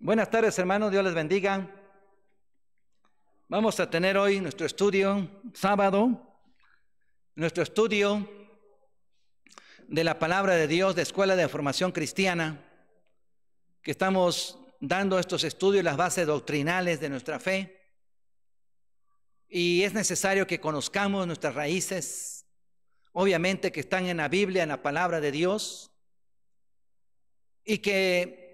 Buenas tardes, hermanos, Dios les bendiga. Vamos a tener hoy nuestro estudio, sábado, nuestro estudio de la palabra de Dios de Escuela de Formación Cristiana, que estamos dando estos estudios, las bases doctrinales de nuestra fe. Y es necesario que conozcamos nuestras raíces, obviamente que están en la Biblia, en la palabra de Dios, y que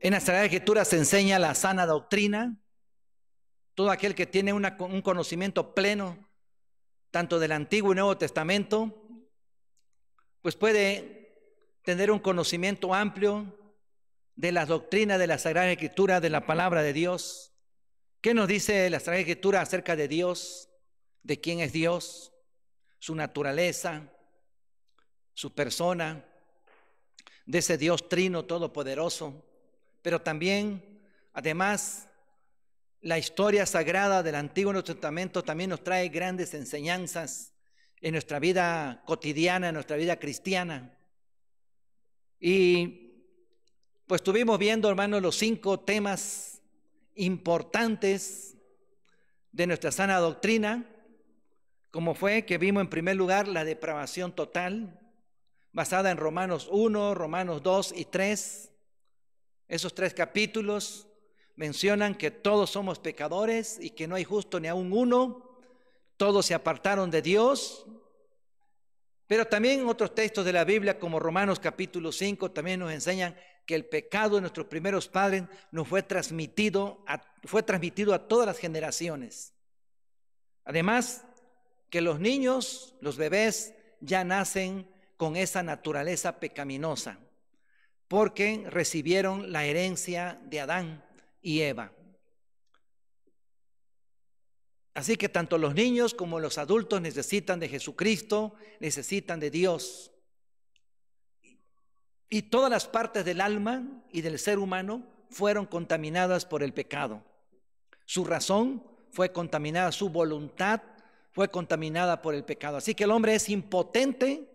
en la Sagrada Escritura se enseña la sana doctrina. Todo aquel que tiene un conocimiento pleno, tanto del Antiguo y Nuevo Testamento, pues puede tener un conocimiento amplio de las doctrinas de la Sagrada Escritura, de la palabra de Dios. ¿Qué nos dice la Sagrada Escritura acerca de Dios? ¿De quién es Dios? Su naturaleza, su persona, de ese Dios trino todopoderoso. Pero también, además, la historia sagrada del Antiguo y Nuevo Testamento también nos trae grandes enseñanzas en nuestra vida cotidiana, en nuestra vida cristiana. Y pues estuvimos viendo, hermanos, los 5 temas importantes de nuestra sana doctrina, como fue que vimos en primer lugar la depravación total, basada en Romanos 1, Romanos 2 y 3. Esos 3 capítulos mencionan que todos somos pecadores y que no hay justo ni aun uno, todos se apartaron de Dios. Pero también otros textos de la Biblia, como Romanos capítulo 5, también nos enseñan que el pecado de nuestros primeros padres nos fue transmitido a todas las generaciones. Además, que los niños, los bebés, ya nacen con esa naturaleza pecaminosa, porque recibieron la herencia de Adán y Eva. Así que tanto los niños como los adultos necesitan de Jesucristo, necesitan de Dios. Y todas las partes del alma y del ser humano fueron contaminadas por el pecado. Su razón fue contaminada, su voluntad fue contaminada por el pecado. Así que el hombre es impotente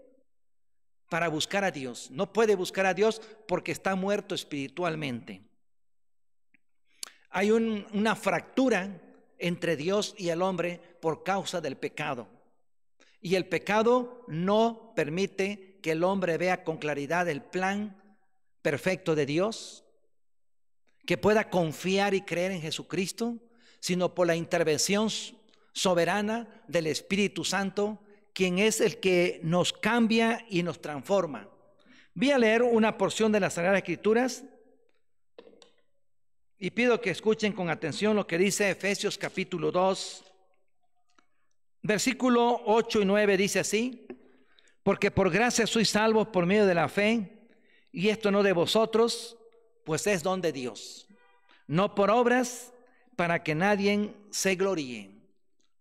para buscar a Dios. No puede buscar a Dios porque está muerto espiritualmente. Hay una fractura entre Dios y el hombre por causa del pecado. Y el pecado no permite que el hombre vea con claridad el plan perfecto de Dios, que pueda confiar y creer en Jesucristo, sino por la intervención soberana del Espíritu Santo, quien es el que nos cambia y nos transforma. Voy a leer una porción de las Sagradas Escrituras y pido que escuchen con atención lo que dice Efesios capítulo 2, versículo 8 y 9, dice así: porque por gracia sois salvos por medio de la fe, y esto no de vosotros, pues es don de Dios, no por obras, para que nadie se gloríe.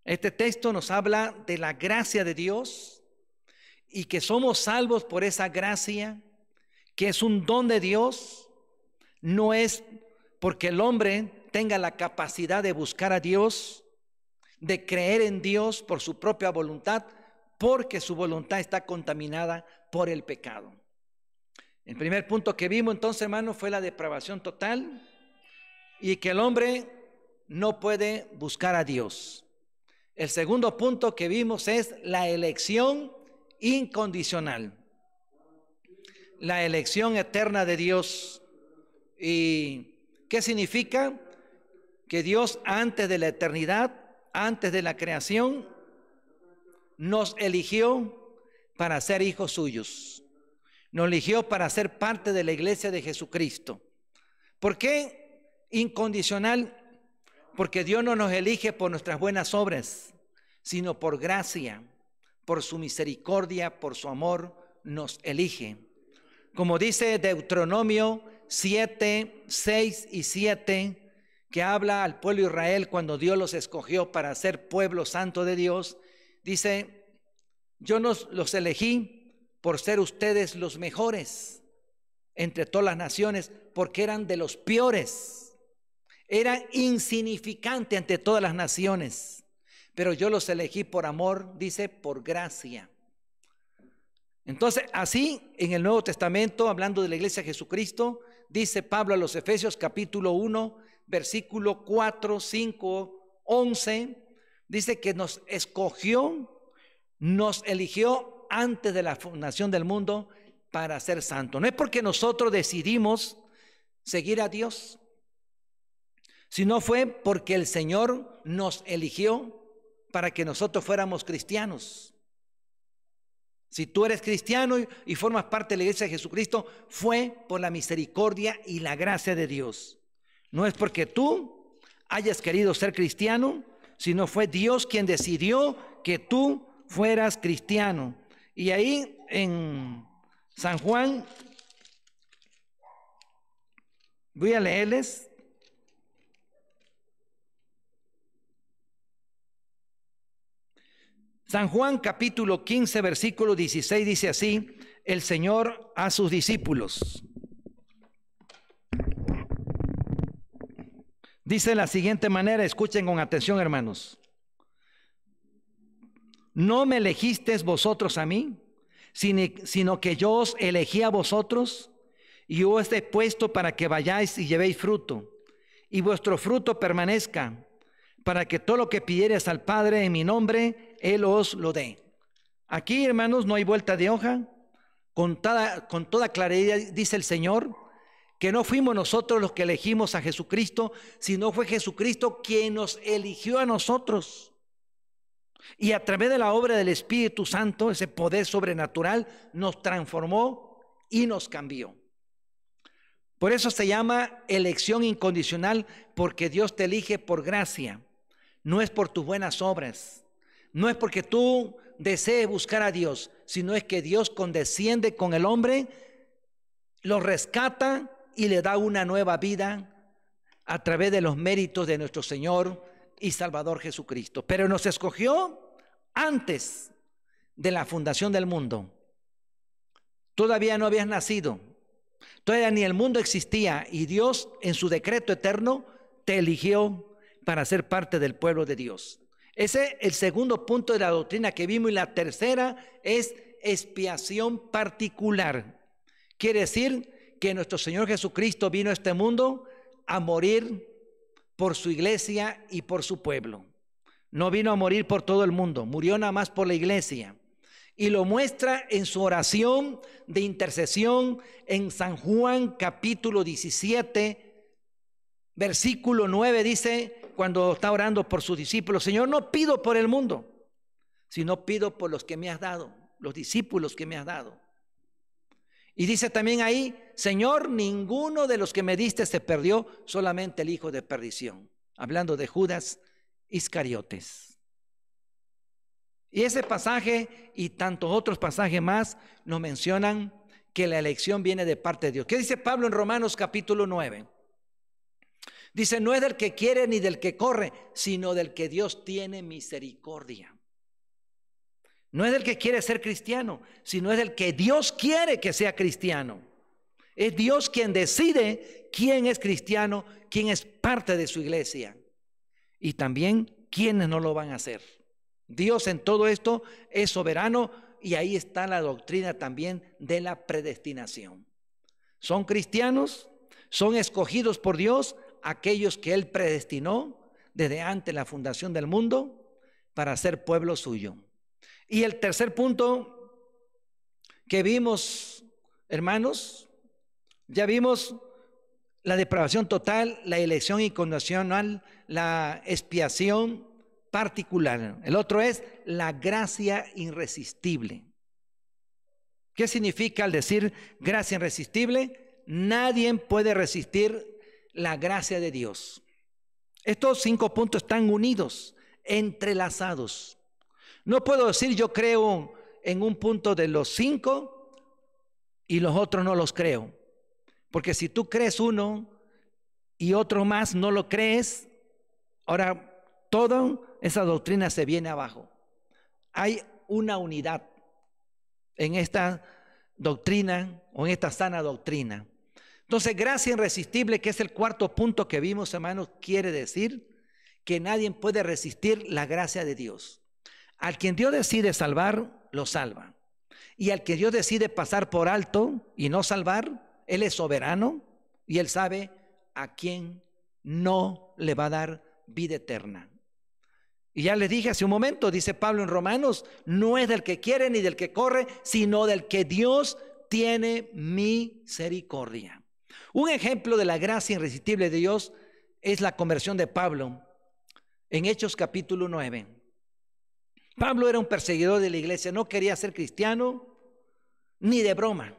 Este texto nos habla de la gracia de Dios y que somos salvos por esa gracia, que es un don de Dios. No es porque el hombre tenga la capacidad de buscar a Dios, de creer en Dios por su propia voluntad, porque su voluntad está contaminada por el pecado. El primer punto que vimos entonces, hermano, fue la depravación total y que el hombre no puede buscar a Dios. El segundo punto que vimos es la elección incondicional, la elección eterna de Dios. ¿Y qué significa? Que Dios antes de la eternidad, antes de la creación, nos eligió para ser hijos suyos. Nos eligió para ser parte de la iglesia de Jesucristo. ¿Por qué incondicional? Porque Dios no nos elige por nuestras buenas obras, sino por gracia, por su misericordia, por su amor, nos elige. Como dice Deuteronomio 7, 6 y 7, que habla al pueblo de Israel cuando Dios los escogió para ser pueblo santo de Dios, dice: yo los elegí por ser ustedes los mejores entre todas las naciones, porque eran de los peores. Era insignificante ante todas las naciones, pero yo los elegí por amor, dice, por gracia. Entonces, así en el Nuevo Testamento, hablando de la iglesia de Jesucristo, dice Pablo a los Efesios capítulo 1, versículo 4, 5, 11, dice que nos escogió, nos eligió antes de la fundación del mundo para ser santos. No es porque nosotros decidimos seguir a Dios, sino fue porque el Señor nos eligió para que nosotros fuéramos cristianos. Si tú eres cristiano y formas parte de la iglesia de Jesucristo, fue por la misericordia y la gracia de Dios. No es porque tú hayas querido ser cristiano, sino fue Dios quien decidió que tú fueras cristiano. Y ahí en San Juan, voy a leerles. San Juan capítulo 15 versículo 16 dice así el Señor a sus discípulos. Dice de la siguiente manera, escuchen con atención, hermanos. No me elegisteis vosotros a mí, sino que yo os elegí a vosotros y os he puesto para que vayáis y llevéis fruto y vuestro fruto permanezca, para que todo lo que pidiereis al Padre en mi nombre, Él os lo dé. Aquí, hermanos, no hay vuelta de hoja. Con toda claridad dice el Señor que no fuimos nosotros los que elegimos a Jesucristo, sino fue Jesucristo quien nos eligió a nosotros. Y a través de la obra del Espíritu Santo, ese poder sobrenatural, nos transformó y nos cambió. Por eso se llama elección incondicional, porque Dios te elige por gracia. No es por tus buenas obras, no es porque tú desees buscar a Dios, sino es que Dios condesciende con el hombre, lo rescata y le da una nueva vida a través de los méritos de nuestro Señor y Salvador Jesucristo. Pero nos escogió antes de la fundación del mundo. Todavía no habías nacido, todavía ni el mundo existía, y Dios en su decreto eterno te eligió para ser parte del pueblo de Dios. Ese es el segundo punto de la doctrina que vimos, y la tercera es expiación particular. Quiere decir que nuestro Señor Jesucristo vino a este mundo a morir por su iglesia y por su pueblo. No vino a morir por todo el mundo, murió nada más por la iglesia. Y lo muestra en su oración de intercesión en San Juan capítulo 17, versículo 9, dice, cuando está orando por sus discípulos: Señor, no pido por el mundo, sino pido por los que me has dado, los discípulos que me has dado. Y dice también ahí: Señor, ninguno de los que me diste se perdió, solamente el hijo de perdición. Hablando de Judas Iscariotes. Y ese pasaje y tantos otros pasajes más nos mencionan que la elección viene de parte de Dios. ¿Qué dice Pablo en Romanos capítulo 9? Dice: no es del que quiere ni del que corre, sino del que Dios tiene misericordia. No es del que quiere ser cristiano, sino es del que Dios quiere que sea cristiano. Es Dios quien decide quién es cristiano, quién es parte de su iglesia, y también quiénes no lo van a hacer. Dios en todo esto es soberano, y ahí está la doctrina también de la predestinación. Son cristianos, son escogidos por Dios aquellos que Él predestinó desde antes de la fundación del mundo para ser pueblo suyo. Y el tercer punto que vimos, hermanos, ya vimos la depravación total, la elección incondicional, la expiación particular. El otro es la gracia irresistible. ¿Qué significa al decir gracia irresistible? Nadie puede resistir la gracia de Dios. Estos 5 puntos están unidos, entrelazados. No puedo decir yo creo en un punto de los 5 y los otros no los creo. Porque si tú crees uno y otro más no lo crees, ahora toda esa doctrina se viene abajo. Hay una unidad en esta doctrina o en esta sana doctrina. Entonces, gracia irresistible, que es el cuarto punto que vimos, hermanos, quiere decir que nadie puede resistir la gracia de Dios. Al quien Dios decide salvar, lo salva. Y al que Dios decide pasar por alto y no salvar, Él es soberano, y Él sabe a quién no le va a dar vida eterna. Y ya les dije hace un momento, dice Pablo en Romanos, no es del que quiere ni del que corre, sino del que Dios tiene misericordia. Un ejemplo de la gracia irresistible de Dios es la conversión de Pablo en Hechos capítulo 9. Pablo era un perseguidor de la iglesia, no quería ser cristiano ni de broma.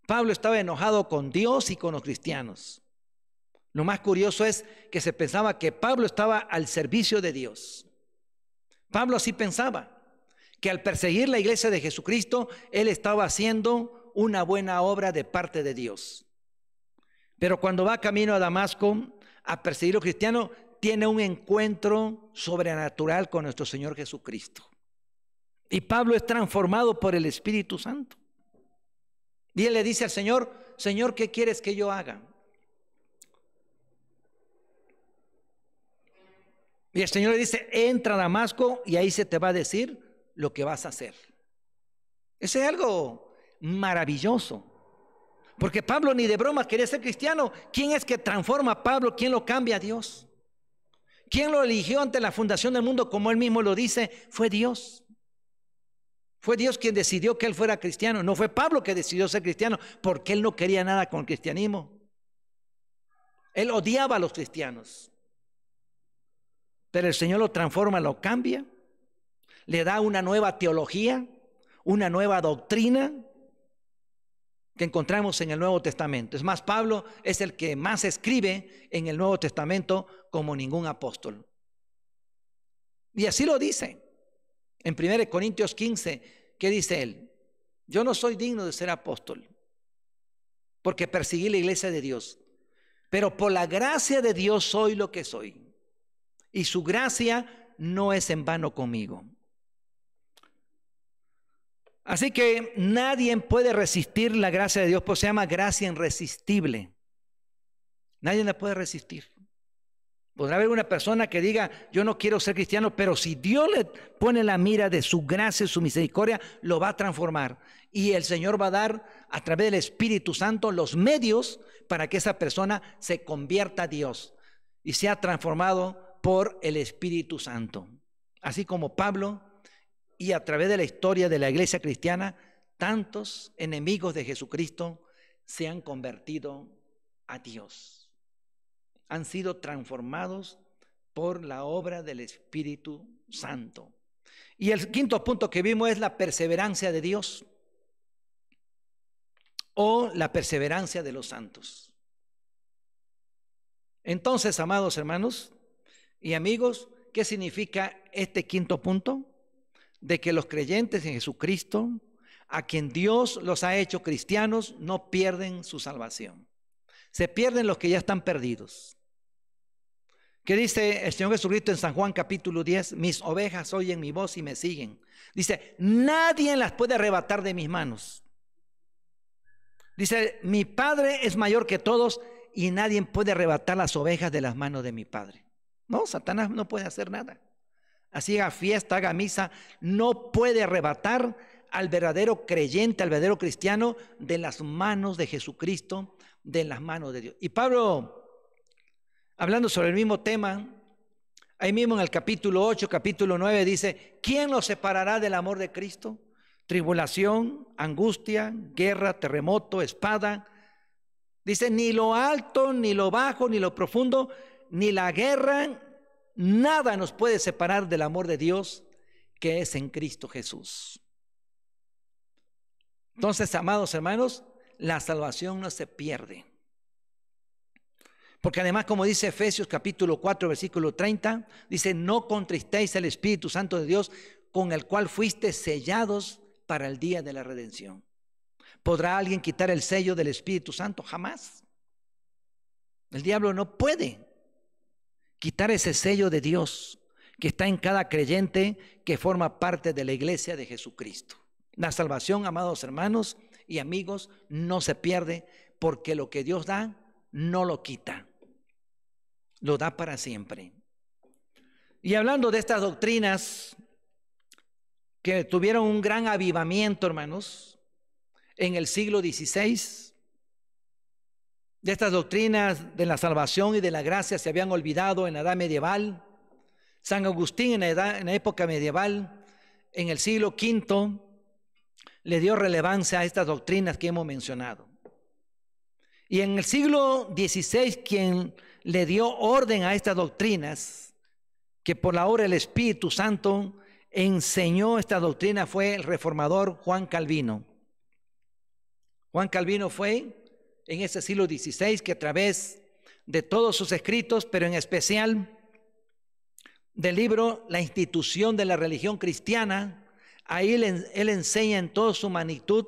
Pablo estaba enojado con Dios y con los cristianos. Lo más curioso es que se pensaba que Pablo estaba al servicio de Dios. Pablo así pensaba, que al perseguir la iglesia de Jesucristo, él estaba haciendo una buena obra de parte de Dios. Pero cuando va camino a Damasco a perseguir a los cristianos, tiene un encuentro sobrenatural con nuestro Señor Jesucristo. Y Pablo es transformado por el Espíritu Santo. Y él le dice al Señor, Señor, ¿qué quieres que yo haga? Y el Señor le dice, entra a Damasco y ahí se te va a decir lo que vas a hacer. Eso es algo maravilloso. Porque Pablo ni de broma quería ser cristiano. ¿Quién es que transforma a Pablo? ¿Quién lo cambia? A Dios. ¿Quién lo eligió ante la fundación del mundo? Como él mismo lo dice, fue Dios. Fue Dios quien decidió que él fuera cristiano. No fue Pablo que decidió ser cristiano, porque él no quería nada con el cristianismo. Él odiaba a los cristianos. Pero el Señor lo transforma, lo cambia, le da una nueva teología, una nueva doctrina que encontramos en el Nuevo Testamento. Es más, Pablo es el que más escribe en el Nuevo Testamento como ningún apóstol. Y así lo dice en 1 Corintios 15. ¿Qué dice él? Yo no soy digno de ser apóstol, porque perseguí la iglesia de Dios, pero por la gracia de Dios soy lo que soy. Y su gracia no es en vano conmigo. Así que nadie puede resistir la gracia de Dios, pues se llama gracia irresistible. Nadie la puede resistir. Podrá haber una persona que diga, yo no quiero ser cristiano, pero si Dios le pone la mira de su gracia y su misericordia, lo va a transformar. Y el Señor va a dar a través del Espíritu Santo los medios para que esa persona se convierta a Dios y sea transformado por el Espíritu Santo. Así como Pablo, y a través de la historia de la iglesia cristiana, tantos enemigos de Jesucristo se han convertido a Dios. Han sido transformados por la obra del Espíritu Santo. Y el quinto punto que vimos es la perseverancia de Dios, o la perseverancia de los santos. Entonces, amados hermanos y amigos, ¿qué significa este quinto punto? De que los creyentes en Jesucristo, a quien Dios los ha hecho cristianos, no pierden su salvación. Se pierden los que ya están perdidos. ¿Qué dice el Señor Jesucristo en San Juan capítulo 10? Mis ovejas oyen mi voz y me siguen. Dice, nadie las puede arrebatar de mis manos. Dice, mi Padre es mayor que todos y nadie puede arrebatar las ovejas de las manos de mi Padre. No, Satanás no puede hacer nada. Así haga fiesta, haga misa, no puede arrebatar al verdadero creyente, al verdadero cristiano, de las manos de Jesucristo, de las manos de Dios. Y Pablo, hablando sobre el mismo tema, ahí mismo en el capítulo 8, capítulo 9, dice, ¿quién nos separará del amor de Cristo? Tribulación, angustia, guerra, terremoto, espada. Dice, ni lo alto, ni lo bajo, ni lo profundo, ni la guerra, nada nos puede separar del amor de Dios que es en Cristo Jesús. Entonces, amados hermanos, la salvación no se pierde. Porque además, como dice Efesios capítulo 4, versículo 30, dice, no contristéis el Espíritu Santo de Dios, con el cual fuiste sellados para el día de la redención. ¿Podrá alguien quitar el sello del Espíritu Santo? Jamás. El diablo no puede quitar ese sello de Dios que está en cada creyente que forma parte de la iglesia de Jesucristo. La salvación, amados hermanos y amigos, no se pierde, porque lo que Dios da, no lo quita. Lo da para siempre. Y hablando de estas doctrinas que tuvieron un gran avivamiento, hermanos, en el siglo XVI, De estas doctrinas de la salvación y de la gracia se habían olvidado en la edad medieval. San Agustín en la época medieval, en el siglo V, le dio relevancia a estas doctrinas que hemos mencionado. Y en el siglo XVI, quien le dio orden a estas doctrinas, que por la obra del Espíritu Santo enseñó esta doctrina, fue el reformador Juan Calvino. Juan Calvino fue en ese siglo XVI que a través de todos sus escritos, pero en especial del libro La institución de la religión cristiana, ahí él enseña en toda su magnitud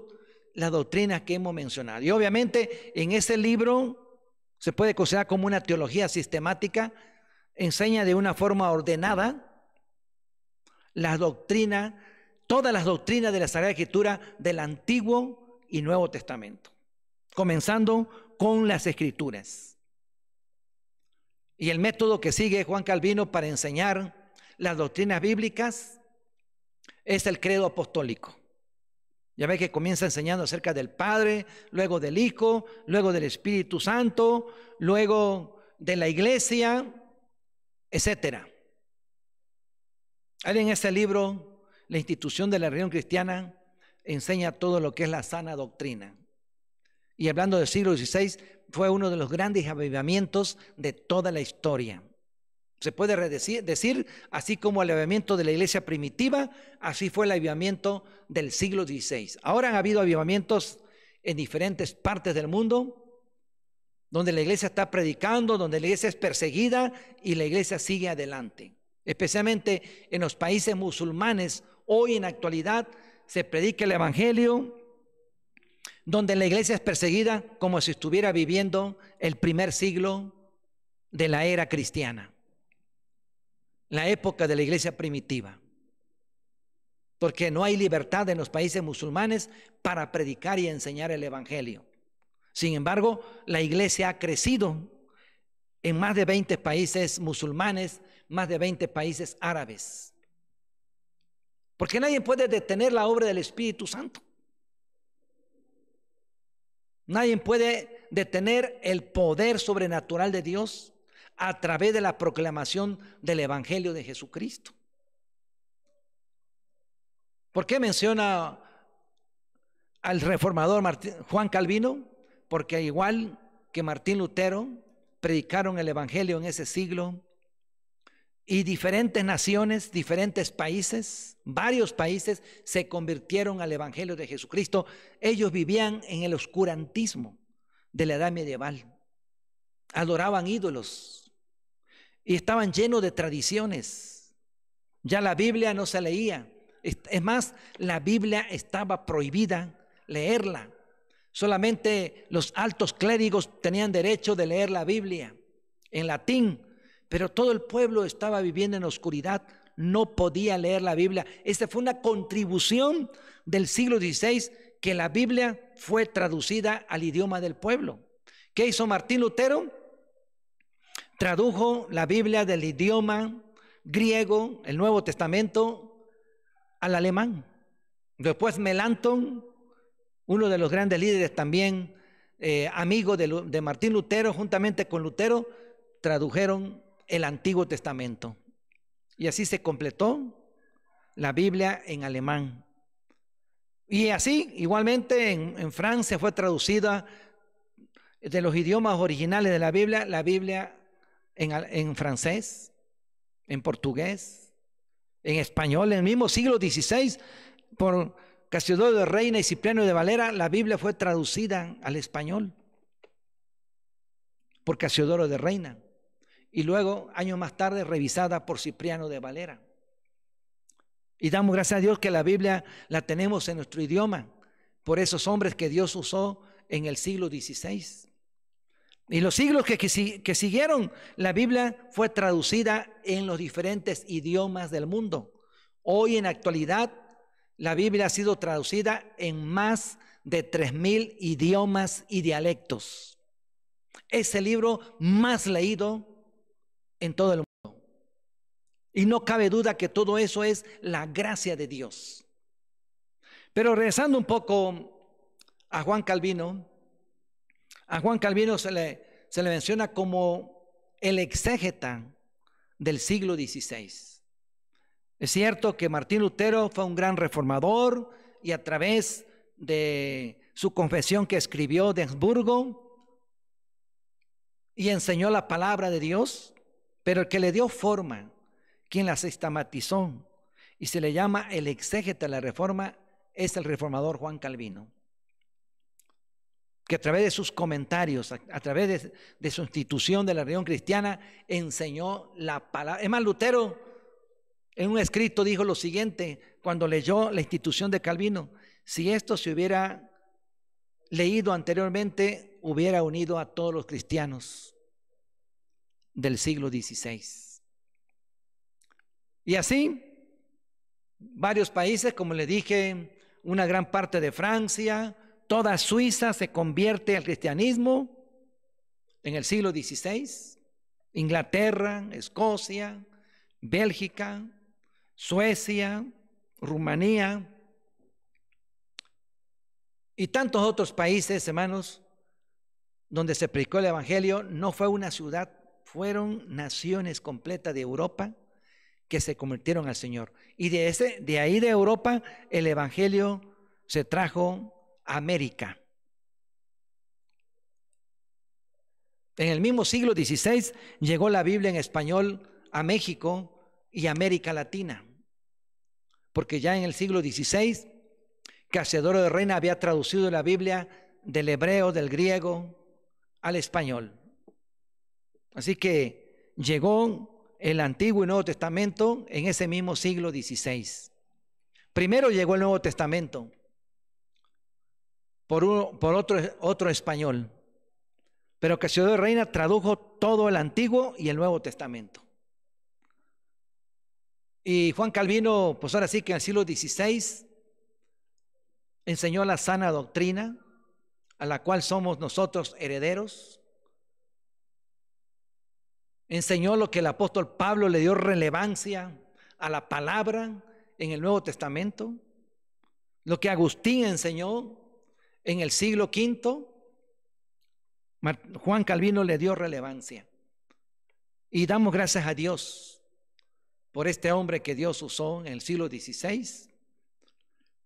las doctrinas que hemos mencionado. Y obviamente en ese libro se puede considerar como una teología sistemática, enseña de una forma ordenada las doctrinas, todas las doctrinas de la Sagrada Escritura del Antiguo y Nuevo Testamento, comenzando con las Escrituras. Y el método que sigue Juan Calvino para enseñar las doctrinas bíblicas es el credo apostólico. Ya ve que comienza enseñando acerca del Padre, luego del Hijo, luego del Espíritu Santo, luego de la Iglesia, etcétera. Él en ese libro, La institución de la religión cristiana, enseña todo lo que es la sana doctrina. Y hablando del siglo XVI, fue uno de los grandes avivamientos de toda la historia. Se puede decir, así como el avivamiento de la iglesia primitiva, así fue el avivamiento del siglo XVI. Ahora han habido avivamientos en diferentes partes del mundo, donde la iglesia está predicando, donde la iglesia es perseguida y la iglesia sigue adelante. Especialmente en los países musulmanes, hoy en la actualidad se predica el evangelio, donde la iglesia es perseguida como si estuviera viviendo el primer siglo de la era cristiana, la época de la iglesia primitiva, porque no hay libertad en los países musulmanes para predicar y enseñar el evangelio. Sin embargo, la iglesia ha crecido en más de 20 países musulmanes, más de 20 países árabes, porque nadie puede detener la obra del Espíritu Santo. Nadie puede detener el poder sobrenatural de Dios a través de la proclamación del Evangelio de Jesucristo. ¿Por qué menciona al reformador Juan Calvino? Porque igual que Martín Lutero, predicaron el Evangelio en ese siglo, y diferentes naciones, diferentes países, varios países se convirtieron al Evangelio de Jesucristo. Ellos vivían en el oscurantismo de la edad medieval, adoraban ídolos y estaban llenos de tradiciones. Ya la Biblia no se leía. Es más, la Biblia estaba prohibida leerla. Solamente los altos clérigos tenían derecho de leer la Biblia en latín, pero todo el pueblo estaba viviendo en oscuridad, no podía leer la Biblia. Esta fue una contribución del siglo XVI, que la Biblia fue traducida al idioma del pueblo. ¿Qué hizo Martín Lutero? Tradujo la Biblia del idioma griego, el Nuevo Testamento, al alemán. Después Melanchthon, uno de los grandes líderes también, amigo de Martín Lutero, juntamente con Lutero, tradujeron el Antiguo Testamento. Y así se completó la Biblia en alemán. Y así, igualmente, en Francia fue traducida de los idiomas originales de la Biblia en francés, en portugués, en español. En el mismo siglo XVI, por Casiodoro de Reina y Cipriano de Valera, la Biblia fue traducida al español por Casiodoro de Reina, y luego, años más tarde, revisada por Cipriano de Valera. Y damos gracias a Dios que la Biblia la tenemos en nuestro idioma, por esos hombres que Dios usó en el siglo XVI. Y los siglos que siguieron, la Biblia fue traducida en los diferentes idiomas del mundo. Hoy en la actualidad, la Biblia ha sido traducida en más de 3,000 idiomas y dialectos. Es el libro más leído en todo el mundo. Y no cabe duda que todo eso es la gracia de Dios. Pero regresando un poco a Juan Calvino, A Juan Calvino se le menciona como el exégeta del siglo XVI. Es cierto que Martín Lutero fue un gran reformador y a través de su confesión que escribió de Habsburgo y enseñó la palabra de Dios, pero el que le dio forma, quien la sistematizó y se le llama el exégeta de la Reforma, es el reformador Juan Calvino, que a través de sus comentarios, a través de su institución de la religión cristiana, enseñó la palabra. Es más, Lutero en un escrito dijo lo siguiente cuando leyó la institución de Calvino: si esto se hubiera leído anteriormente, hubiera unido a todos los cristianos del siglo XVI. Y así, varios países, como le dije, una gran parte de Francia, toda Suiza se convierte al cristianismo en el siglo XVI, Inglaterra, Escocia, Bélgica, Suecia, Rumanía y tantos otros países, hermanos, donde se predicó el evangelio. No fue una ciudad, fueron naciones completas de Europa que se convirtieron al Señor. Y de ahí de Europa el evangelio se trajo a América. En el mismo siglo XVI llegó la Biblia en español a México y América Latina, porque ya en el siglo XVI Casiodoro de Reina había traducido la Biblia del hebreo, del griego al español. Así que llegó el Antiguo y Nuevo Testamento en ese mismo siglo XVI. Primero llegó el Nuevo Testamento por otro español, pero Casiodoro de Reina tradujo todo el Antiguo y el Nuevo Testamento. Y Juan Calvino, pues ahora sí que en el siglo XVI enseñó la sana doctrina, a la cual somos nosotros herederos. Enseñó lo que el apóstol Pablo le dio relevancia a la palabra en el Nuevo Testamento, lo que Agustín enseñó en el siglo V, Juan Calvino le dio relevancia. Y damos gracias a Dios por este hombre que Dios usó en el siglo XVI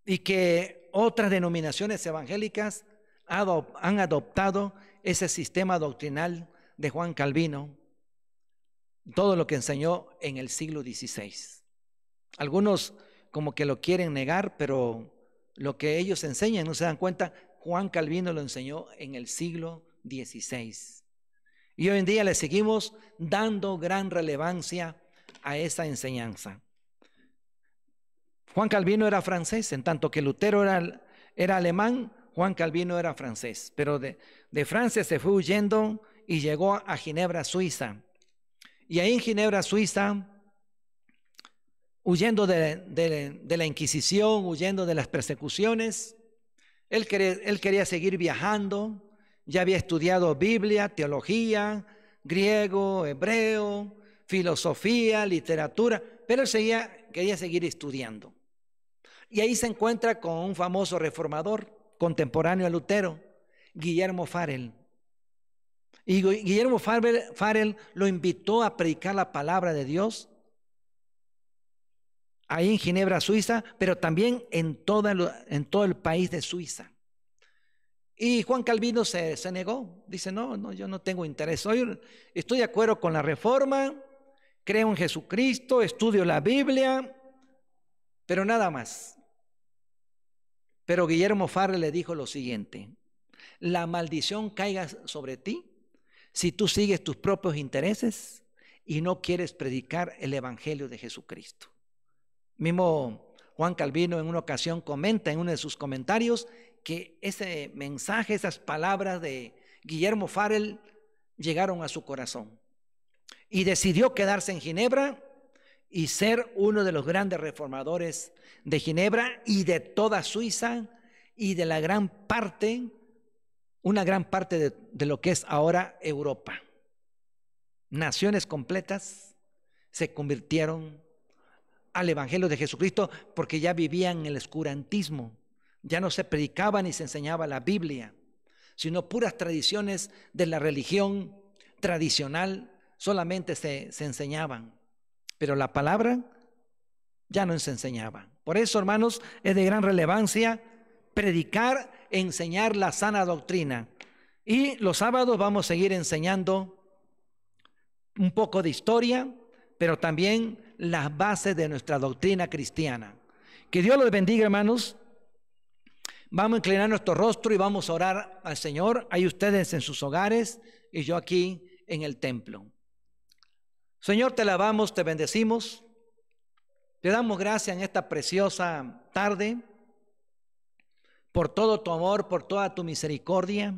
y que otras denominaciones evangélicas han adoptado ese sistema doctrinal de Juan Calvino, todo lo que enseñó en el siglo XVI. Algunos como que lo quieren negar, pero lo que ellos enseñan, no se dan cuenta, Juan Calvino lo enseñó en el siglo XVI. Y hoy en día le seguimos dando gran relevancia a esa enseñanza. Juan Calvino era francés, en tanto que Lutero era alemán, Juan Calvino era francés, pero de Francia se fue huyendo y llegó a Ginebra, Suiza. Y ahí en Ginebra, Suiza, huyendo de la Inquisición, huyendo de las persecuciones, él quería seguir viajando. Ya había estudiado Biblia, teología, griego, hebreo, filosofía, literatura, pero él quería seguir estudiando. Y ahí se encuentra con un famoso reformador contemporáneo a Lutero, Guillermo Farel. Y Guillermo Farel lo invitó a predicar la palabra de Dios ahí en Ginebra, Suiza, pero también en todo el país de Suiza. Y Juan Calvino se negó, dice: no, yo no tengo interés, estoy de acuerdo con la reforma, creo en Jesucristo, estudio la Biblia, pero nada más. Pero Guillermo Farel le dijo lo siguiente: la maldición caiga sobre ti si tú sigues tus propios intereses y no quieres predicar el evangelio de Jesucristo. Mismo Juan Calvino en una ocasión comenta en uno de sus comentarios que ese mensaje, esas palabras de Guillermo Farel llegaron a su corazón y decidió quedarse en Ginebra y ser uno de los grandes reformadores de Ginebra y de toda Suiza y de una gran parte de lo que es ahora Europa. Naciones completas se convirtieron al evangelio de Jesucristo porque ya vivían en el oscurantismo, ya no se predicaba ni se enseñaba la Biblia, sino puras tradiciones de la religión tradicional solamente se enseñaban, pero la palabra ya no se enseñaba. Por eso, hermanos, es de gran relevancia predicar e enseñar la sana doctrina. Y los sábados vamos a seguir enseñando un poco de historia, pero también las bases de nuestra doctrina cristiana. Que Dios los bendiga, hermanos. Vamos a inclinar nuestro rostro y vamos a orar al Señor. Hay ustedes en sus hogares y yo aquí en el templo. Señor, te alabamos, te bendecimos. Te damos gracias en esta preciosa tarde por todo tu amor, por toda tu misericordia,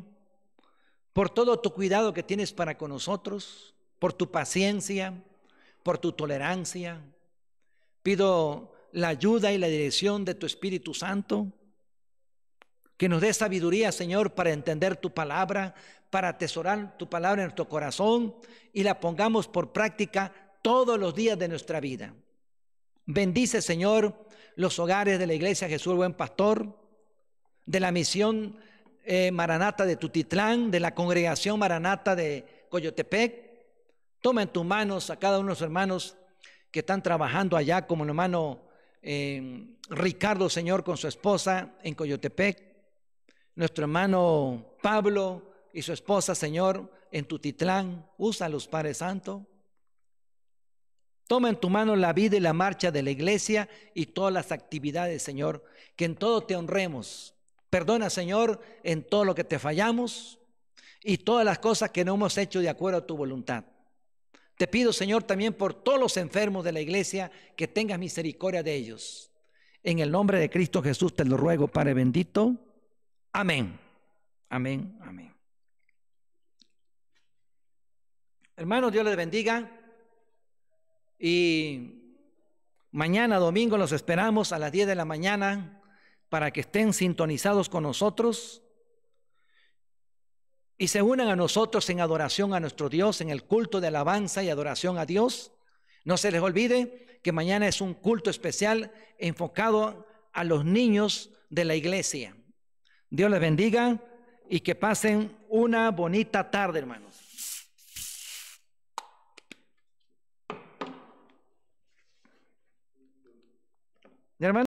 por todo tu cuidado que tienes para con nosotros, por tu paciencia, por tu tolerancia. Pido la ayuda y la dirección de tu Espíritu Santo, que nos dé sabiduría, Señor, para entender tu palabra, para atesorar tu palabra en nuestro corazón y la pongamos por práctica todos los días de nuestra vida. Bendice, Señor, los hogares de la Iglesia Jesús el Buen Pastor, de la misión Maranata de Tutitlán, de la congregación Maranata de Coyotepec. Toma en tus manos a cada uno de los hermanos que están trabajando allá, como el hermano Ricardo, Señor, con su esposa en Coyotepec. Nuestro hermano Pablo y su esposa, Señor, en Tutitlán. Úsalos, Padre Santo. Toma en tu mano la vida y la marcha de la iglesia y todas las actividades, Señor, que en todo te honremos. Perdona, Señor, en todo lo que te fallamos y todas las cosas que no hemos hecho de acuerdo a tu voluntad. Te pido, Señor, también por todos los enfermos de la iglesia, que tengas misericordia de ellos. En el nombre de Cristo Jesús te lo ruego, Padre bendito. Amén. Amén. Amén. Hermanos, Dios les bendiga. Y mañana domingo los esperamos a las 10 de la mañana para que estén sintonizados con nosotros y se unan a nosotros en adoración a nuestro Dios, en el culto de alabanza y adoración a Dios. No se les olvide que mañana es un culto especial enfocado a los niños de la iglesia. Dios les bendiga y que pasen una bonita tarde, hermanos. Hermanos.